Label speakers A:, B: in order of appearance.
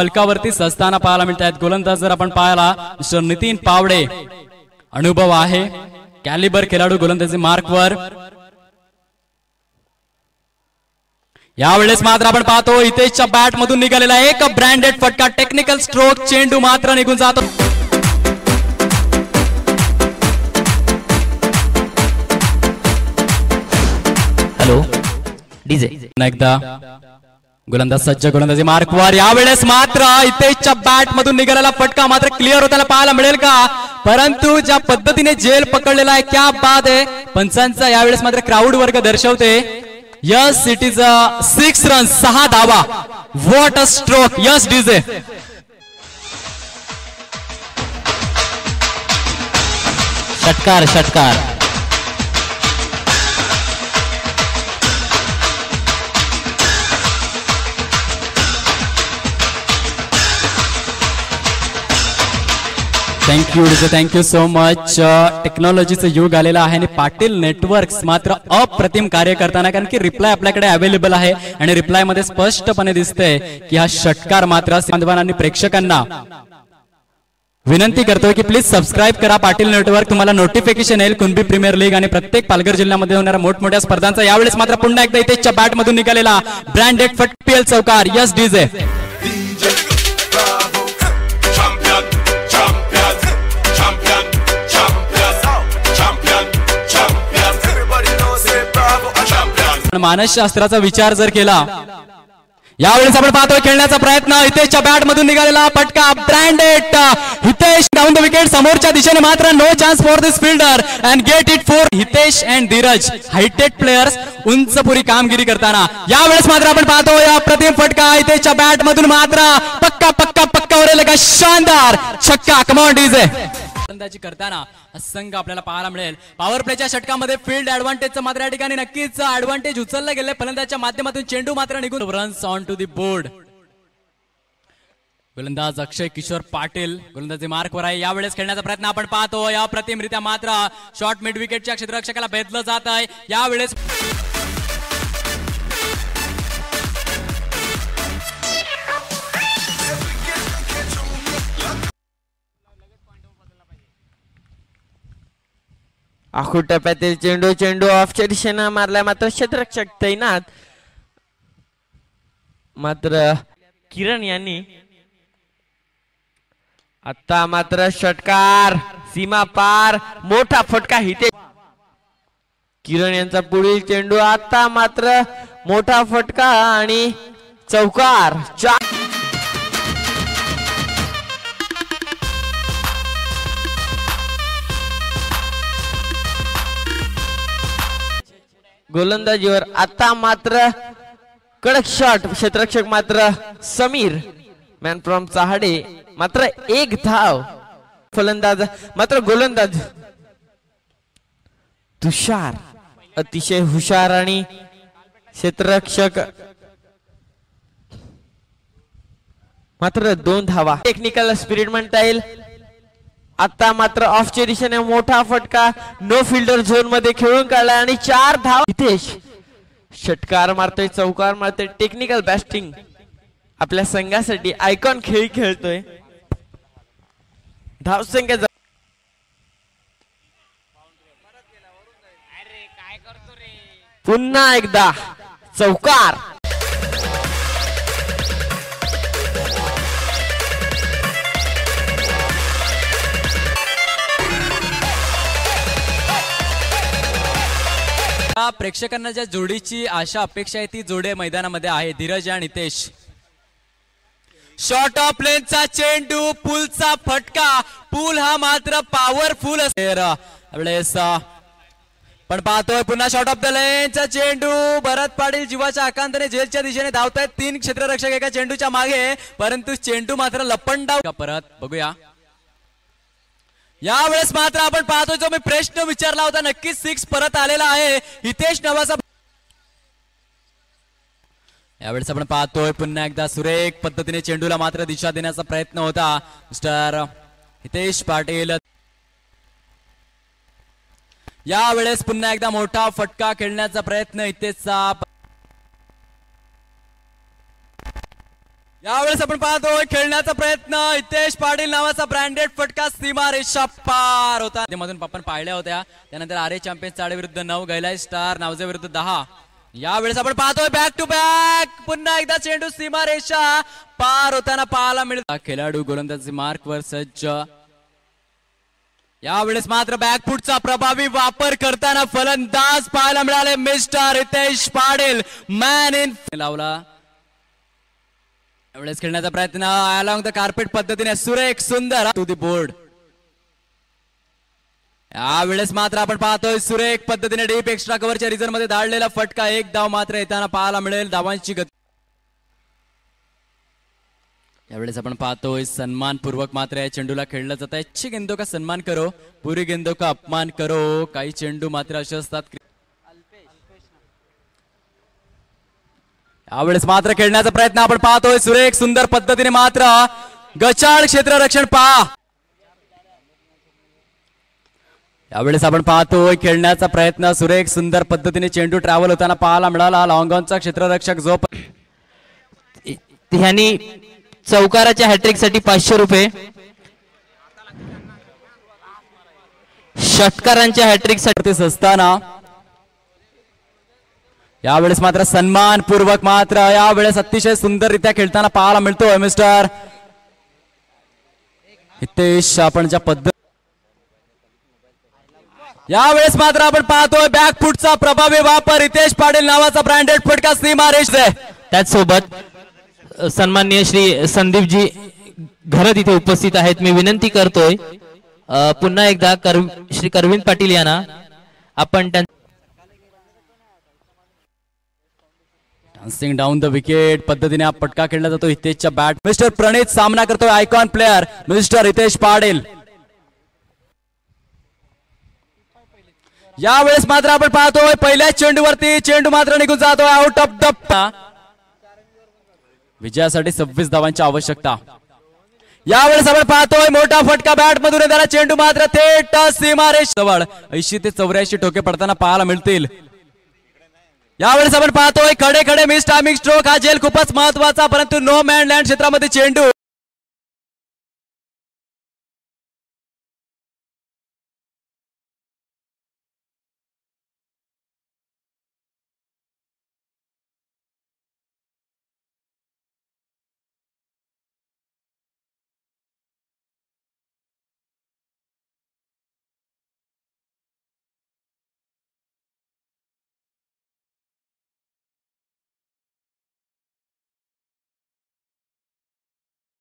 A: फलकावरती सजताना पाहायला मिळत आहेत. गोलंदाज जर आपण पाहिला मिस्टर नितीन पावडे, अनुभव आहे, कॅलिबर खेळाडू गोलंदाजी मार्कवर. यावेळेस मात्र आपण पाहतो हितेशच्या बॅट मधून निघालेला एक ब्रँडेड फटका, टेक्निकल स्ट्रोक, चेंडू मात्र निघून जातो.
B: हॅलो डीजे
A: एकदा गोलंदाज सज्ज, गोलंदाजी मार्कवर. यावेळेस मात्र हितेशच्या बॅट मधून निघालेला फटका मात्र क्लिअर होताना पाहायला मिळेल का? परंतु ज्या पद्धतीने झेल पकडलेला आहे क्या बात आहे. पंचांचा यावेळेस मात्र क्राऊड वर्ग दर्शवते. यस इट इज 6 रन, 6 धावा. What a stroke. Yes DJ.
B: षटकार षटकार.
A: Thank you so much. टेक्नॉलॉजीचं युग आलेलं आहे आणि पाटील नेटवर्क्स मात्र अप्रतिम कार्य करताना, कारण की रिप्लाय आपल्याकडे अवेलेबल आहे आणि रिप्लाय मध्ये स्पष्टपणे दिसतंय की हा षटकार मात्र बांधवांनी प्रेक्षकांना विनंती करतोय की प्लीज सबस्क्राईब करा पाटील नेटवर्क. तुम्हाला नोटिफिकेशन येईल कुणबी प्रीमियर लीग आणि प्रत्येक पालघर जिल्ह्यामध्ये होणाऱ्या मोठमोठ्या स्पर्धांचा. यावेळेस मात्र पुन्हा एकदा हितेशच्या बॅट मधून निघालेला ब्रँडेड फटपीएल चौकार. Yes DJ. मानसशास्त्राचा विचार जर केला, यावेळेस आपण पाहतोय खेळण्याचा प्रयत्न, हितेशच्या बॅट मधून निघालेला फटका, branded. Hitesh down the wicket. समोरच्या दिशेने मात्र no chance for this fielder and get it for Hitesh and Dheeraj, heighted players, उंच पुरी कामगिरी करताना. यावेळेस मात्र आपण पाहतोय अप्रतिम फटका हितेशच्या बॅट मधून मात्र पक्का पक्का पक्का उरेल का शानदार छक्का. Come on DJ. फलंदाजी करताना संघ आपल्याला पाहायला मिळेल. पॉवर प्लेच्या षटकामध्ये फील्ड ऍडव्हान्टेजचं मात्र या ठिकाणी नक्कीच ऍडव्हान्टेज उचललं गेलं. फलंदाजच्या माध्यमातून चेंडू मात्र निघून runs on to the board. गोलंदाज अक्षय किशोर पाटील गोलंदाजी मार्कवर आहे. यावेळेस खेळण्याचा प्रयत्न आपण पाहतो. या प्रतिमरित्या मात्र शॉर्ट मिड विकेटच्या क्षेत्ररक्षकाला भेदलं जात आहे. यावेळेस
C: आखूड टप्प्यातील चेंडू ऑफच्या दिशेनं मारलाय, मात्र क्षेत्ररक्षक तैनात. मात्र किरण यांनी आता मात्र षटकार, सीमा पार, मोठा फटका हिते. किरण यांचा पुढील चेंडू, आता मात्र मोठा फटका आणि चौकार. गोलंदाजीवर आता मात्र कडक शॉट. क्षेत्ररक्षक मात्र समीर, मॅन फ्रॉम चहाडे, मात्र एक धाव. फलंदाज मात्र गोलंदाज तुषार अतिशय हुशार आणि क्षेत्ररक्षक मात्र 2 धावा. टेक्निकल स्पिरिट म्हणता येईल. आता मात्र ऑफच्या दिशेने मोठा फटका, नो फिल्डर झोन मध्ये खेळून काढला आणि 4 धाव. हितेश षटकार मारतोय, चौकार मारतोय, टेक्निकल बॅटिंग आपल्या संघासाठी आयकॉन खेळ खेळतोय. धावसंख्या पुन्हा एकदा चौकार.
A: प्रेक्षकांना ज्या जोडीची आशा अपेक्षा आहे ती जोडी मैदानामध्ये आहे. धीरज आणि नितेश. शॉर्ट ऑफ लेनचा चेंडू, पुलचा फटका. पूल हा मात्र पॉवरफुल असेल. पण पाहतोय पुन्हा शॉर्ट ऑफ द लेनचा चेंडू. भरत पाटील जीवाच्या आकांताने जेलच्या दिशेने धावतायत. 3 क्षेत्ररक्षक एका चेंडूच्या मागे, परंतु चेंडू मात्र लपंडाव. परत बघूया. यावेळेस मात्र आपण पाहतोय जो मी प्रश्न विचारला होता, नक्कीच 6 परत आलेला आहे हितेश नवासा. यावेळेस आपण पाहतोय पुन्हा एकदा सुरेख पद्धतीने चेंडूला मात्र दिशा देण्याचा प्रयत्न होता मिस्टर हितेश पाटील. यावेळेस पुन्हा एकदा मोठा फटका खेळण्याचा प्रयत्न हितेशचा. यावेळेस आपण पाहतोय खेळण्याचा प्रयत्न हितेश पाटील नावाचा ब्रँडेड फटका सीमारेषा पार होता मधून आपण पाहिल्या होत्या. त्यानंतर आरे चॅम्पियन्स 4 विरुद्ध 9 गैलाई स्टार नावजे विरुद्ध 10. यावेळेस आपण पाहतोय बॅक टू बॅक पुन्हा एकदा चेंडू सीमारेषा पार होताना पाहायला मिळत. खेळाडू गोलंदाजी मार्कवर सज्ज. यावेळेस मात्र बॅकफुटचा प्रभावी वापर करताना फलंदाज पाहायला मिळाले mister Hitesh Patil. Man in लावला. यावेळेस खेळण्याचा प्रयत्न अलॉंग द कार्पेट पद्धतीने सुरेख सुंदर टू दी बोर्ड. यावेळेस मात्र आपण पाहतोय सुरेख पद्धतीने डीप एक्स्ट्रा कव्हरच्या रिझन मध्ये धाडलेला फटका. एक धाव मात्र येताना पाहायला मिळेल. धावांची गती. यावेळेस आपण पाहतोय सन्मानपूर्वक मात्र या चेंडूला खेळलं जात आहे. अच्छी गेंदों का सन्मान करो, पुरी गेंदों का अपमान करो. काही चेंडू मात्र असे असतात. यावेळेस मात्र खेळण्याचा प्रयत्न आपण पाहतोय सुरेख सुंदर पद्धतीने मात्र गचाळ क्षेत्ररक्षण पहा. यावेळेस आपण पाहतोय खेळण्याचा प्रयत्न सुरेख सुंदर पद्धतीने चेंडू ट्रॅव्हल होताना पाहायला मिळाला. लॉंगॉनचा क्षेत्ररक्षक जो
B: ह्यांनी चौकाराच्या हॅट्रिक साठी 500 रुपये, षटकारांच्या हॅट्रिक साठी
A: असताना यावेळेस मात्र सन्मानपूर्वक मात्र यावेळेस अतिशय सुंदररित्या खेळताना पाहायला मिळतोय मिस्टर हितेश. आपण ज्या पद्धत यावेळेस मात्र आपण पाहतोय बॅकफुटचा प्रभावी वापर. हितेश पाटील नावाचा ब्रँडेड फटका सीमारेष.
B: त्याचसोबत सन्माननीय श्री संदीपजी घरत इथे उपस्थित आहेत. मी विनंती करतोय पुन्हा एकदा श्री करविंद पाटील यांना आपण
A: डान्सिंग डाऊन द विकेट पद्धतीने हा फटका खेळला जातो हितेशच्या बॅट. मिस्टर प्रणित सामना करतोय icon player mister Hitesh Patil. यावेळेस मात्र आपण पाहतोय पहिल्याच चेंडूवरती चेंडू मात्र निघून जातोय आउट ऑफ द. विजयासाठी 26 धावांची आवश्यकता. यावेळेस आपण पाहतोय मोठा फटका बॅट मधून त्याला चेंडू मात्र थेट सीमारेष जवळ 80 ते 84 ठोके पडताना पाहायला मिळतील. यावेळेस आपण पाहतोय खडे खडे मिस टायमिंग स्ट्रोक. हा झेल खूपच महत्वाचा परंतु नो मॅन लँड क्षेत्रामध्ये चेंडू